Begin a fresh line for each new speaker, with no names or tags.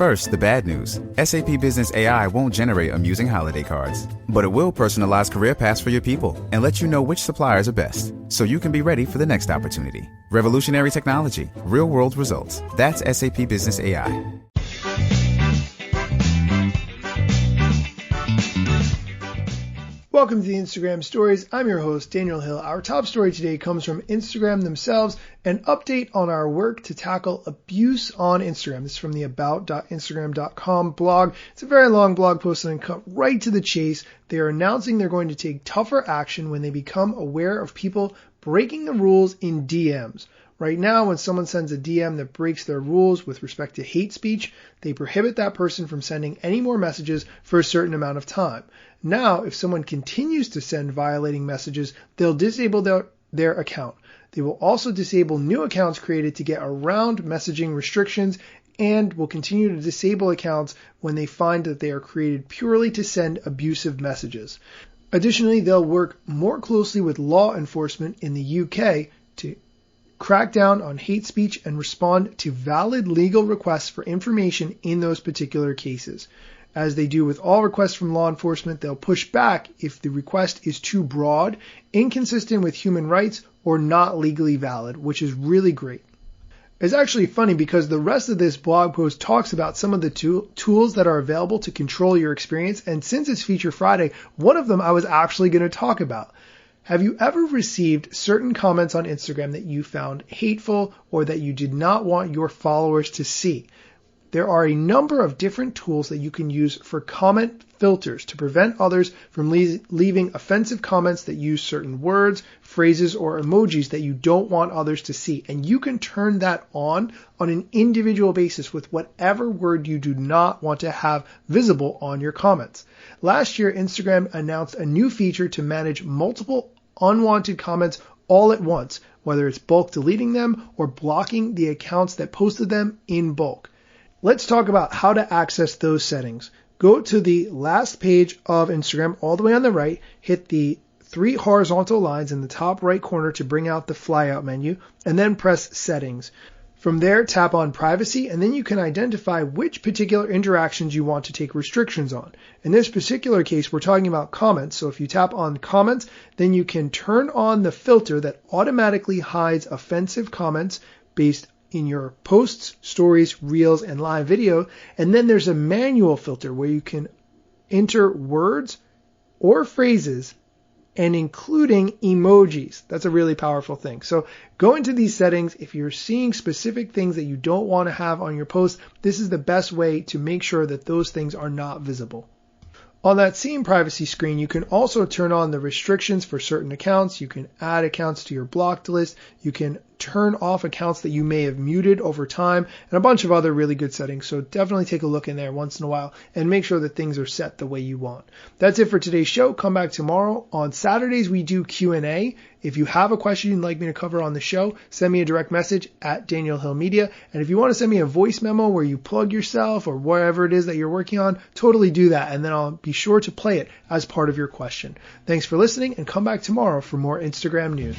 First, the bad news. SAP Business AI won't generate amusing holiday cards, but it will personalize career paths for your people and let you know which suppliers are best, so you can be ready for the next opportunity. Revolutionary technology, real-world results. That's SAP Business AI.
Welcome to the Instagram Stories. I'm your host, Daniel Hill. Our top story today comes from Instagram themselves, an update on our work to tackle abuse on Instagram. This is from the about.instagram.com blog. It's a very long blog post and cut right to the chase. They are announcing they're going to take tougher action when they become aware of people breaking the rules in DMs. Right now, when someone sends a DM that breaks their rules with respect to hate speech, they prohibit that person from sending any more messages for a certain amount of time. Now, if someone continues to send violating messages, they'll disable their account. They will also disable new accounts created to get around messaging restrictions and will continue to disable accounts when they find that they are created purely to send abusive messages. Additionally, they'll work more closely with law enforcement in the UK to crack down on hate speech and respond to valid legal requests for information in those particular cases. As they do with all requests from law enforcement, they'll push back if the request is too broad, inconsistent with human rights, or not legally valid, which is really great. It's actually funny because the rest of this blog post talks about some of the tools that are available to control your experience, and since it's Feature Friday, one of them I was actually going to talk about. Have you ever received certain comments on Instagram that you found hateful or that you did not want your followers to see? There are a number of different tools that you can use for comment filters to prevent others from leaving offensive comments that use certain words, phrases, or emojis that you don't want others to see. And you can turn that on an individual basis with whatever word you do not want to have visible on your comments. Last year, Instagram announced a new feature to manage multiple unwanted comments all at once, whether it's bulk deleting them or blocking the accounts that posted them in bulk. Let's talk about how to access those settings. Go to the last page of Instagram all the way on the right, hit the 3 horizontal lines in the top right corner to bring out the flyout menu, and then press Settings. From there, tap on Privacy, and then you can identify which particular interactions you want to take restrictions on. In this particular case, we're talking about comments, so if you tap on Comments, then you can turn on the filter that automatically hides offensive comments based in your posts, stories, reels, and live video. And then there's a manual filter where you can enter words or phrases and including emojis. That's a really powerful thing. So go into these settings. If you're seeing specific things that you don't want to have on your post, this is the best way to make sure that those things are not visible. On that same privacy screen, you can also turn on the restrictions for certain accounts. You can add accounts to your blocked list. You can turn off accounts that you may have muted over time and a bunch of other really good settings. So definitely take a look in there once in a while and make sure that things are set the way you want. That's it for today's show. Come back tomorrow. On Saturdays, we do Q&A. If you have a question you'd like me to cover on the show, send me a direct message at Daniel Hill Media. And if you want to send me a voice memo where you plug yourself or whatever it is that you're working on, totally do that. And then I'll be sure to play it as part of your question. Thanks for listening and come back tomorrow for more Instagram news.